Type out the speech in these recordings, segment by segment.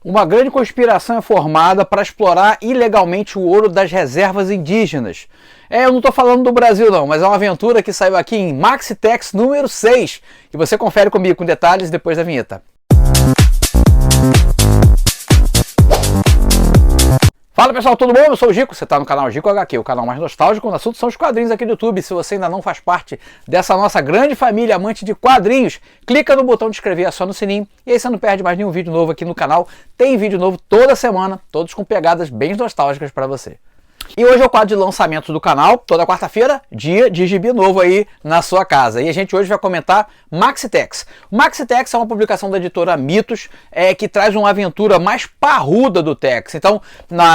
Uma grande conspiração é formada para explorar ilegalmente o ouro das reservas indígenas. Eu não estou falando do Brasil não, mas é uma aventura que saiu aqui em Maxitex número 6. E você confere comigo com detalhes depois da vinheta. Fala pessoal, tudo bom? Eu sou o Gico, você está no canal Gico HQ, o canal mais nostálgico no assunto são os quadrinhos aqui do YouTube. Se você ainda não faz parte dessa nossa grande família amante de quadrinhos, clica no botão de inscrever, aciona o sininho e aí você não perde mais nenhum vídeo novo aqui no canal. Tem vídeo novo toda semana, todos com pegadas bem nostálgicas para você. E hoje é o quadro de lançamento do canal, toda quarta-feira, dia de gibi novo aí na sua casa. E a gente hoje vai comentar Maxitex. O Maxitex é uma publicação da editora Mitos, que traz uma aventura mais parruda do Tex. Então,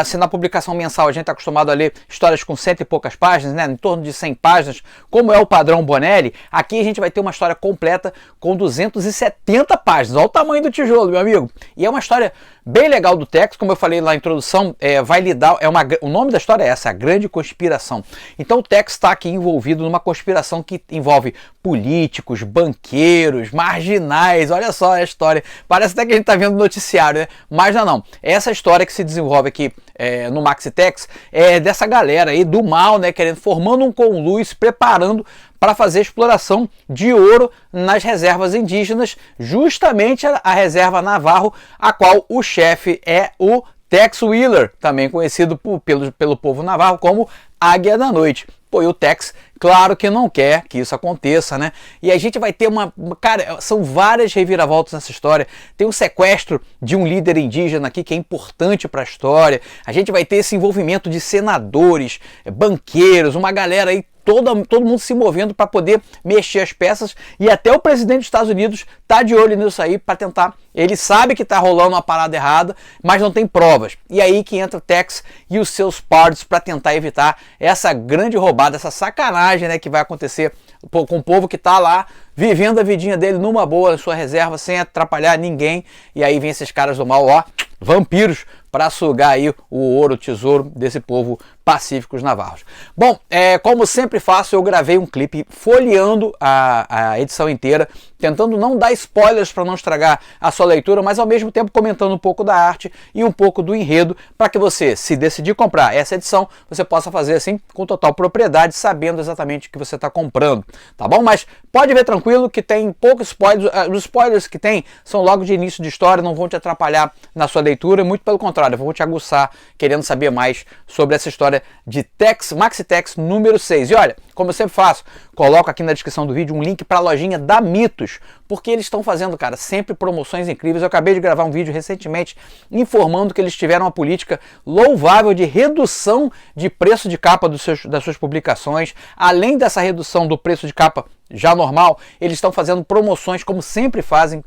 se na publicação mensal a gente está acostumado a ler histórias com 100 e poucas páginas, né, em torno de 100 páginas, como é o padrão Bonelli, aqui a gente vai ter uma história completa com 270 páginas. Olha o tamanho do tijolo, meu amigo. E é uma história bem legal do Tex, como eu falei na introdução, vai lidar, o nome da história é essa, a grande conspiração. Então o Tex está aqui envolvido numa conspiração que envolve políticos, banqueiros, marginais. Olha só a história, parece até que a gente está vendo noticiário, né? Mas não. Essa história que se desenvolve aqui no Maxitex é dessa galera aí do mal, né, formando um conluio, se preparando para fazer exploração de ouro nas reservas indígenas, justamente a reserva Navarro, a qual o chefe é o Tex Wheeler, também conhecido pelo povo navarro como Águia da Noite. Pô, e o Tex, claro que não quer que isso aconteça, né? E a gente vai ter cara, são várias reviravoltas nessa história. Tem um sequestro de um líder indígena aqui que é importante para a história. A gente vai ter esse envolvimento de senadores, banqueiros, uma galera aí, todo mundo se movendo para poder mexer as peças, e até o presidente dos Estados Unidos tá de olho nisso aí para tentar. Ele sabe que tá rolando uma parada errada, mas não tem provas. E aí que entra o Tex e os seus pardos para tentar evitar essa grande roubada, essa sacanagem, né, que vai acontecer com o povo que tá lá vivendo a vidinha dele numa boa, na sua reserva, sem atrapalhar ninguém. E aí vem esses caras do mal, ó, vampiros, para sugar aí o ouro, o tesouro desse povo pacífico, os navarros. Bom, como sempre faço, eu gravei um clipe folheando a edição inteira, tentando não dar spoilers para não estragar a sua leitura, mas ao mesmo tempo comentando um pouco da arte e um pouco do enredo, para que você, se decidir comprar essa edição, você possa fazer assim com total propriedade, sabendo exatamente o que você está comprando, tá bom? Mas pode ver tranquilo que tem poucos spoilers, os spoilers que tem são logo de início de história, não vão te atrapalhar na sua leitura, muito pelo contrário, eu vou te aguçar querendo saber mais sobre essa história de Maxitex número 6. E olha, como eu sempre faço, coloco aqui na descrição do vídeo um link para a lojinha da Mitos, porque eles estão fazendo, cara, sempre promoções incríveis. Eu acabei de gravar um vídeo recentemente informando que eles tiveram uma política louvável de redução de preço de capa das suas publicações. Além dessa redução do preço de capa já normal, eles estão fazendo promoções como sempre fazem.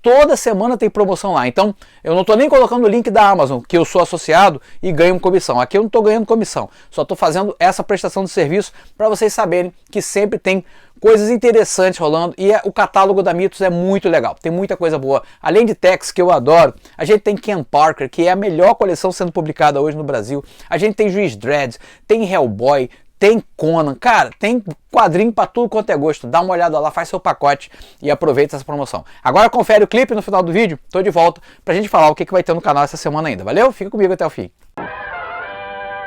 Toda semana tem promoção lá. Então, eu não estou nem colocando o link da Amazon, que eu sou associado e ganho comissão. Aqui eu não estou ganhando comissão. Só estou fazendo essa prestação de serviço para vocês saberem que sempre tem coisas interessantes rolando, e o catálogo da Mitos é muito legal, tem muita coisa boa. Além de Tex, que eu adoro, a gente tem Ken Parker, que é a melhor coleção sendo publicada hoje no Brasil. A gente tem Juiz Dredd, tem Hellboy, tem Conan, cara, tem quadrinho para tudo quanto é gosto. Dá uma olhada lá, faz seu pacote e aproveita essa promoção. Agora confere o clipe no final do vídeo, tô de volta pra gente falar o que vai ter no canal essa semana ainda, valeu? Fica comigo até o fim.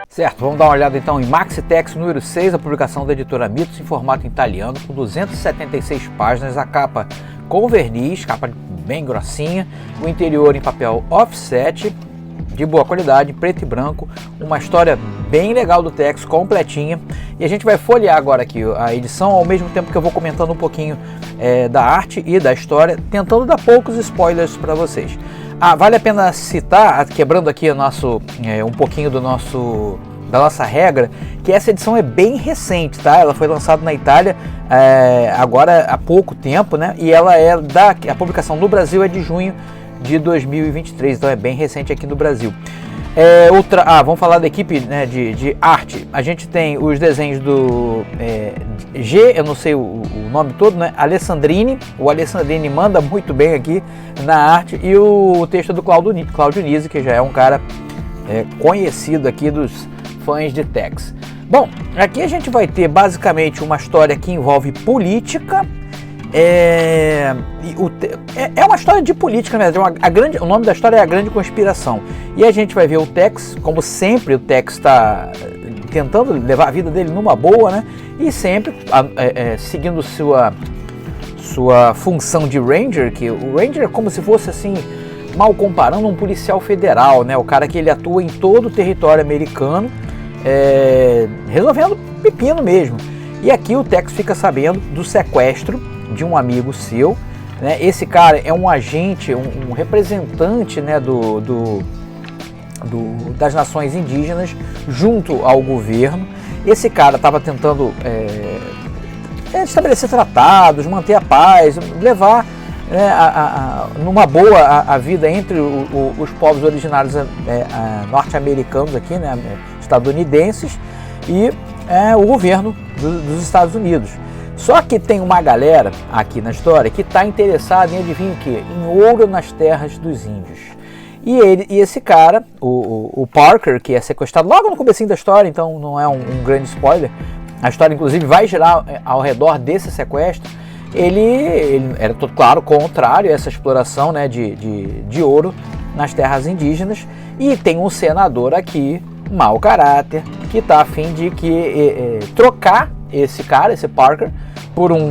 Certo, vamos dar uma olhada então em Maxitex número 6, a publicação da editora Mitos em formato italiano, com 276 páginas, a capa com verniz, capa bem grossinha, o interior em papel offset, de boa qualidade, preto e branco, uma história bem legal do Tex, completinha. E a gente vai folhear agora aqui a edição, ao mesmo tempo que eu vou comentando um pouquinho da arte e da história, tentando dar poucos spoilers para vocês. Vale a pena citar, quebrando aqui um pouquinho da nossa regra, que essa edição é bem recente, tá? Ela foi lançada na Itália agora há pouco tempo, né? E ela a publicação no Brasil é de junho de 2023, então é bem recente aqui no Brasil. Vamos falar da equipe, né, de arte. A gente tem os desenhos do eu não sei o nome todo, né? Alessandrini. O Alessandrini manda muito bem aqui na arte, e o texto do Claudio Nisi, que já é um cara conhecido aqui dos fãs de Tex. Bom, aqui a gente vai ter basicamente uma história que envolve política É uma história de política, na verdade. O nome da história é A Grande Conspiração. E a gente vai ver o Tex, como sempre, o Tex está tentando levar a vida dele numa boa, né? E sempre seguindo sua função de Ranger, que o Ranger é como se fosse assim, mal comparando, um policial federal, né? O cara que ele atua em todo o território americano, resolvendo pepino mesmo. E aqui o Tex fica sabendo do sequestro de um amigo seu, né? Esse cara é um agente, um representante, né, das nações indígenas junto ao governo. Esse cara estava tentando estabelecer tratados, manter a paz, levar, né, numa boa a vida entre os povos originários norte-americanos aqui, né, estadunidenses, e o governo dos Estados Unidos. Só que tem uma galera aqui na história que está interessada em, adivinha o quê? Em ouro nas terras dos índios. E esse cara, o Parker, que é sequestrado logo no comecinho da história, então não é um grande spoiler, a história inclusive vai girar ao redor desse sequestro. Ele era, claro, contrário a essa exploração, né, de ouro nas terras indígenas, e tem um senador aqui, mau caráter, que está a fim de trocar esse cara, esse Parker, por um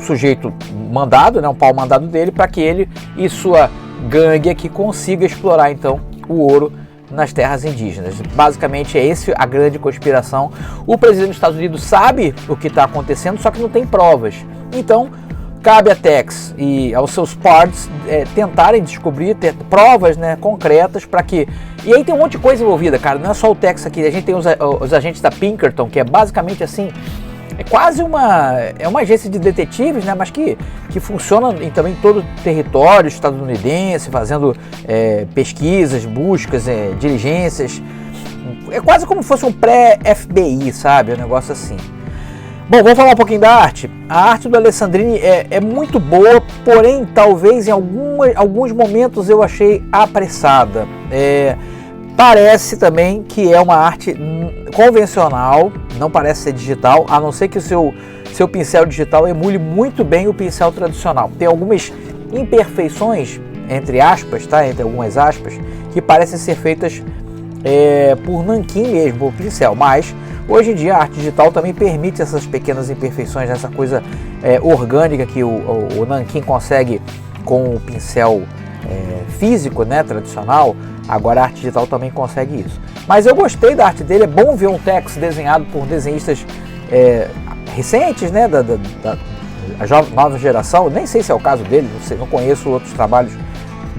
sujeito mandado, né, um pau mandado dele, para que ele e sua gangue aqui consiga explorar então o ouro nas terras indígenas. Basicamente é esse a grande conspiração. O presidente dos Estados Unidos sabe o que está acontecendo, só que não tem provas. Então cabe a Tex e aos seus parts tentarem descobrir, ter provas, né, concretas para que... E aí tem um monte de coisa envolvida, cara, não é só o Tex aqui, a gente tem os agentes da Pinkerton, que é basicamente assim, é quase uma agência de detetives, né, mas que funciona também em todo o território estadunidense, fazendo pesquisas, buscas, diligências. É quase como se fosse um pré-FBI, sabe, um negócio assim. Bom, vamos falar um pouquinho da arte. A arte do Alessandrini é muito boa, porém talvez em alguns momentos eu achei apressada. Parece também que é uma arte convencional, não parece ser digital, a não ser que o seu pincel digital emule muito bem o pincel tradicional. Tem algumas imperfeições, entre aspas, tá? Entre algumas aspas, que parecem ser feitas por nanquim mesmo, por pincel, mas hoje em dia a arte digital também permite essas pequenas imperfeições, essa coisa orgânica que o nanquim consegue com o pincel físico, né, tradicional. Agora a arte digital também consegue isso. Mas eu gostei da arte dele, é bom ver um Tex desenhado por desenhistas recentes, né, da nova geração. Nem sei se é o caso dele, não conheço outros trabalhos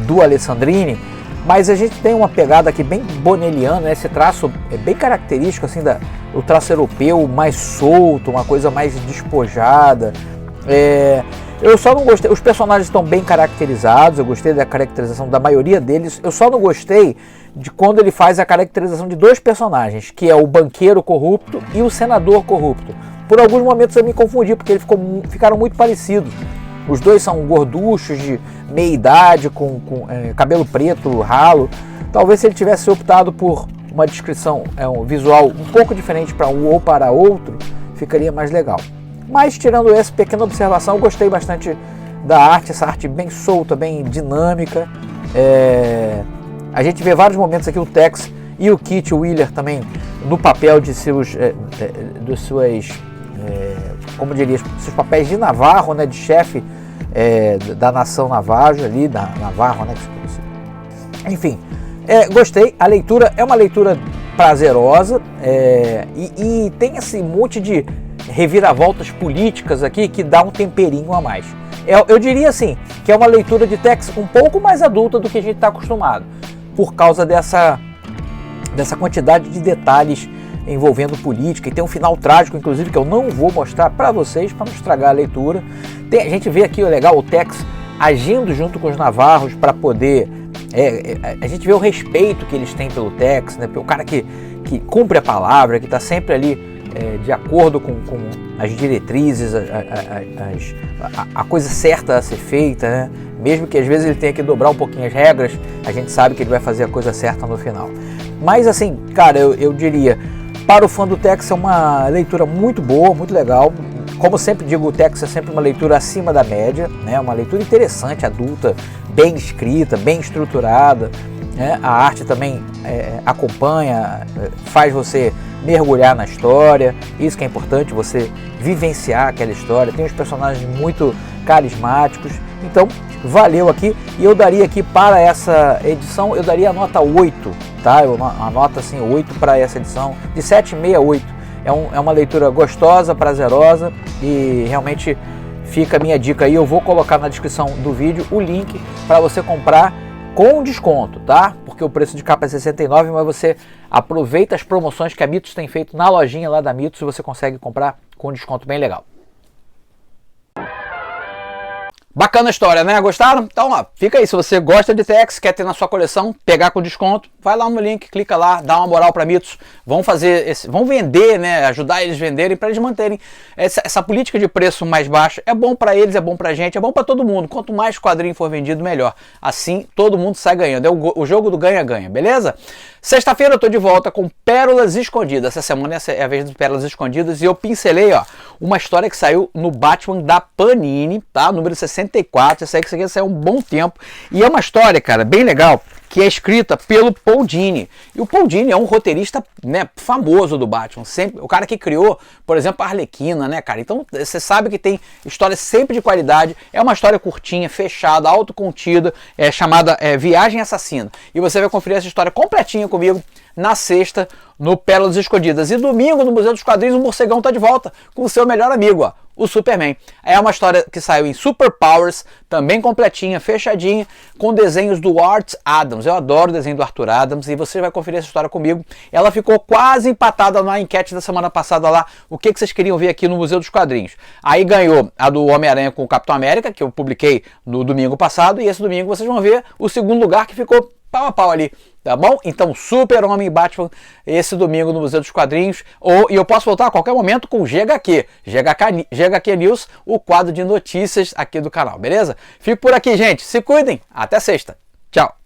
do Alessandrini, mas a gente tem uma pegada aqui bem bonelliana, né? Esse traço é bem característico assim, o traço europeu, mais solto, uma coisa mais despojada. Eu só não gostei, os personagens estão bem caracterizados, eu gostei da caracterização da maioria deles, eu só não gostei de quando ele faz a caracterização de dois personagens, que é o banqueiro corrupto e o senador corrupto. Por alguns momentos eu me confundi, porque eles ficaram muito parecidos. Os dois são gorduchos, de meia idade, com cabelo preto, ralo. Talvez se ele tivesse optado por uma descrição, um visual um pouco diferente para um ou para outro, ficaria mais legal. Mas tirando essa pequena observação, eu gostei bastante da arte, essa arte bem solta, bem dinâmica. A gente vê vários momentos aqui o Tex e o Kit Wheeler também no papel de seus papéis de Navarro, né, de chefe da nação Navajo ali, da Navarro, né? Enfim, gostei. A leitura é uma leitura prazerosa e tem esse monte de reviravoltas políticas aqui que dá um temperinho a mais. Eu diria assim, que é uma leitura de Tex um pouco mais adulta do que a gente está acostumado, por causa dessa quantidade de detalhes envolvendo política, e tem um final trágico, inclusive, que eu não vou mostrar para vocês, para não estragar a leitura. A gente vê aqui, legal, o Tex agindo junto com os navarros para poder... a gente vê o respeito que eles têm pelo Tex, né, pelo cara que cumpre a palavra, que está sempre ali de acordo com as diretrizes, a coisa certa a ser feita, né? Mesmo que às vezes ele tenha que dobrar um pouquinho as regras, a gente sabe que ele vai fazer a coisa certa no final. Mas assim, cara, eu diria, para o fã do Tex é uma leitura muito boa, muito legal. Como sempre digo, o Tex é sempre uma leitura acima da média, né? Uma leitura interessante, adulta, bem escrita, bem estruturada, né? A arte também acompanha, faz você mergulhar na história, isso que é importante, você vivenciar aquela história. Tem os personagens muito carismáticos, então valeu aqui. E eu daria aqui para essa edição, eu daria a nota 8, tá? A nota assim, 8 para essa edição, de 7,5 a 8. É uma leitura gostosa, prazerosa, e realmente fica a minha dica aí. Eu vou colocar na descrição do vídeo o link para você comprar com desconto, tá? Porque o preço de capa é R$69, mas você aproveita as promoções que a Mitos tem feito na lojinha lá da Mitos e você consegue comprar com desconto bem legal. Bacana a história, né? Gostaram? Então, ó, fica aí. Se você gosta de Tex, quer ter na sua coleção, pegar com desconto, vai lá no link, clica lá, dá uma moral para Mitos. Vão vender, né? Ajudar eles a venderem, para eles manterem essa política de preço mais baixo. É bom para eles, é bom pra gente, é bom para todo mundo. Quanto mais quadrinho for vendido, melhor. Assim, todo mundo sai ganhando. É o jogo do ganha-ganha, beleza? Sexta-feira eu tô de volta com Pérolas Escondidas. Essa semana é a vez de Pérolas Escondidas e eu pincelei, ó, uma história que saiu no Batman da Panini, tá? Número 64. Essa aqui saiu há um bom tempo. E é uma história, cara, bem legal, que é escrita pelo Paul Dini. E o Paul Dini é um roteirista, né, famoso do Batman. Sempre, o cara que criou, por exemplo, a Arlequina, né, cara? Então você sabe que tem história sempre de qualidade. É uma história curtinha, fechada, autocontida, chamada Viagem Assassina. E você vai conferir essa história completinha comigo na sexta, no Pérolas Escondidas. E domingo, no Museu dos Quadrinhos, o Morcegão tá de volta com o seu melhor amigo, ó, o Superman. É uma história que saiu em Super Powers, também completinha, fechadinha, com desenhos do Art Adams. Eu adoro o desenho do Arthur Adams e você vai conferir essa história comigo. Ela ficou quase empatada na enquete da semana passada lá, o que vocês queriam ver aqui no Museu dos Quadrinhos. Aí ganhou a do Homem-Aranha com o Capitão América, que eu publiquei no domingo passado, e esse domingo vocês vão ver o segundo lugar, que ficou pau a pau ali, tá bom? Então, Super-Homem e Batman esse domingo no Museu dos Quadrinhos. E eu posso voltar a qualquer momento com o GHQ News, o quadro de notícias aqui do canal, beleza? Fico por aqui, gente. Se cuidem. Até sexta. Tchau.